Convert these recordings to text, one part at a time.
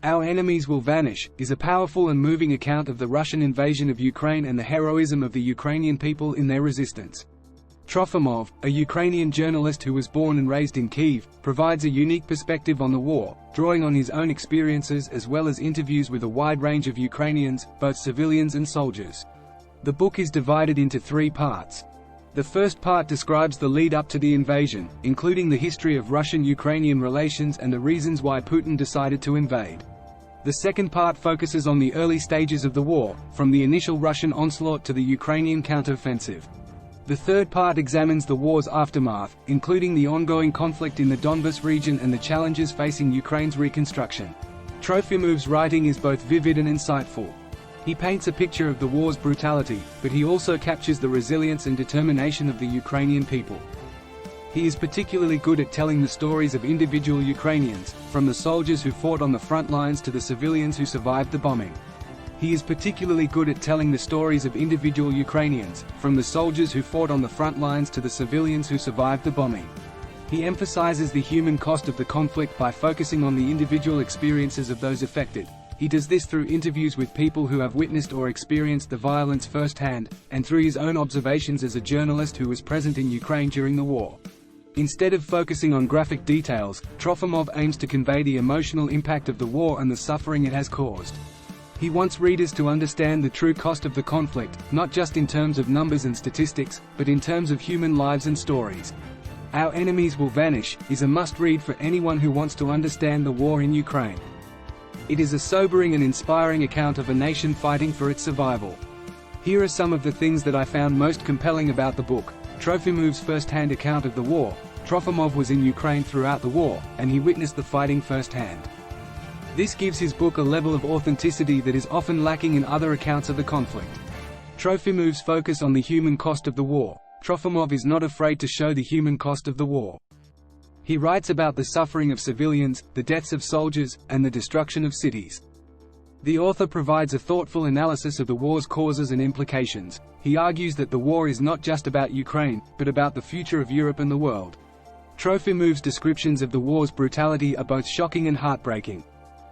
Our Enemies Will Vanish is a powerful and moving account of the Russian invasion of Ukraine and the heroism of the Ukrainian people in their resistance. Trofimov, a Ukrainian journalist who was born and raised in Kyiv, provides a unique perspective on the war, drawing on his own experiences as well as interviews with a wide range of Ukrainians, both civilians and soldiers. The book is divided into 3 parts. The first part describes the lead-up to the invasion, including the history of Russian-Ukrainian relations and the reasons why Putin decided to invade. The second part focuses on the early stages of the war, from the initial Russian onslaught to the Ukrainian counteroffensive. The third part examines the war's aftermath, including the ongoing conflict in the Donbas region and the challenges facing Ukraine's reconstruction. Trofimov's writing is both vivid and insightful. He paints a picture of the war's brutality, but he also captures the resilience and determination of the Ukrainian people. He is particularly good at telling the stories of individual Ukrainians, from the soldiers who fought on the front lines to the civilians who survived the bombing. He is particularly good at telling the stories of individual Ukrainians, from the soldiers who fought on the front lines to the civilians who survived the bombing. He emphasizes the human cost of the conflict by focusing on the individual experiences of those affected. He does this through interviews with people who have witnessed or experienced the violence firsthand, and through his own observations as a journalist who was present in Ukraine during the war. Instead of focusing on graphic details, Trofimov aims to convey the emotional impact of the war and the suffering it has caused. He wants readers to understand the true cost of the conflict, not just in terms of numbers and statistics, but in terms of human lives and stories. Our Enemies Will Vanish is a must-read for anyone who wants to understand the war in Ukraine. It is a sobering and inspiring account of a nation fighting for its survival. Here are some of the things that I found most compelling about the book. Trofimov's first-hand account of the war. Trofimov was in Ukraine throughout the war, and he witnessed the fighting firsthand. This gives his book a level of authenticity that is often lacking in other accounts of the conflict. Trofimov's focus on the human cost of the war. Trofimov is not afraid to show the human cost of the war. He writes about the suffering of civilians, the deaths of soldiers, and the destruction of cities. The author provides a thoughtful analysis of the war's causes and implications. He argues that the war is not just about Ukraine, but about the future of Europe and the world. Trofimov's descriptions of the war's brutality are both shocking and heartbreaking.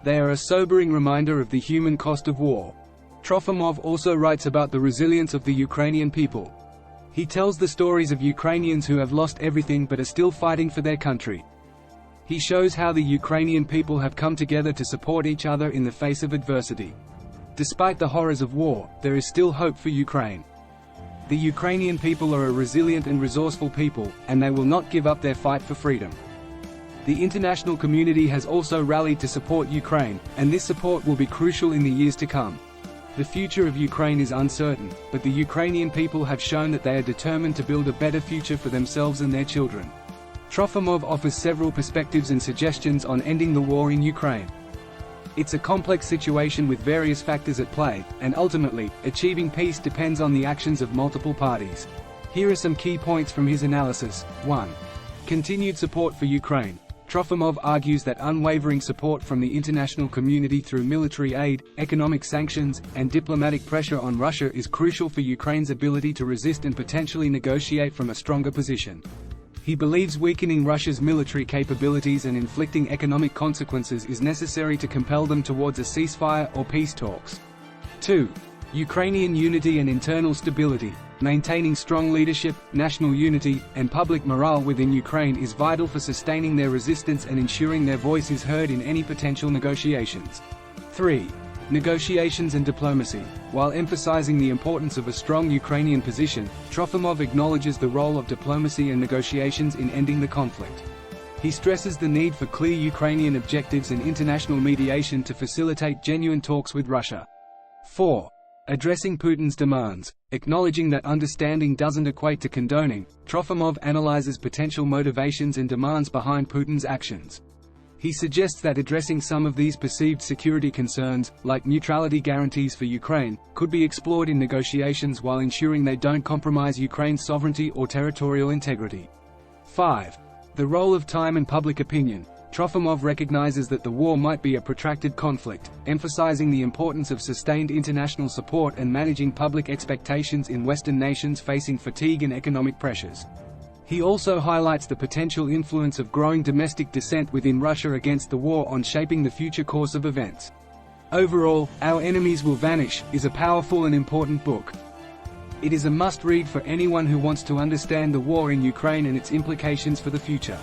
They are a sobering reminder of the human cost of war. Trofimov also writes about the resilience of the Ukrainian people. He tells the stories of Ukrainians who have lost everything but are still fighting for their country. He shows how the Ukrainian people have come together to support each other in the face of adversity. Despite the horrors of war, there is still hope for Ukraine. The Ukrainian people are a resilient and resourceful people, and they will not give up their fight for freedom. The international community has also rallied to support Ukraine, and this support will be crucial in the years to come. The future of Ukraine is uncertain, but the Ukrainian people have shown that they are determined to build a better future for themselves and their children. Trofimov offers several perspectives and suggestions on ending the war in Ukraine. It's a complex situation with various factors at play, and ultimately, achieving peace depends on the actions of multiple parties. Here are some key points from his analysis. 1. Continued support for Ukraine. Trofimov argues that unwavering support from the international community through military aid, economic sanctions, and diplomatic pressure on Russia is crucial for Ukraine's ability to resist and potentially negotiate from a stronger position. He believes weakening Russia's military capabilities and inflicting economic consequences is necessary to compel them towards a ceasefire or peace talks. 2. Ukrainian unity and internal stability. Maintaining strong leadership, national unity, and public morale within Ukraine is vital for sustaining their resistance and ensuring their voice is heard in any potential negotiations. 3. Negotiations and diplomacy. While emphasizing the importance of a strong Ukrainian position, Trofimov acknowledges the role of diplomacy and negotiations in ending the conflict. He stresses the need for clear Ukrainian objectives and international mediation to facilitate genuine talks with Russia. 4. Addressing Putin's demands. Acknowledging that understanding doesn't equate to condoning, Trofimov analyzes potential motivations and demands behind Putin's actions. He suggests that addressing some of these perceived security concerns, like neutrality guarantees for Ukraine, could be explored in negotiations while ensuring they don't compromise Ukraine's sovereignty or territorial integrity. 5. The role of time and public opinion. Trofimov recognizes that the war might be a protracted conflict, emphasizing the importance of sustained international support and managing public expectations in Western nations facing fatigue and economic pressures. He also highlights the potential influence of growing domestic dissent within Russia against the war on shaping the future course of events. Overall, Our Enemies Will Vanish is a powerful and important book. It is a must-read for anyone who wants to understand the war in Ukraine and its implications for the future.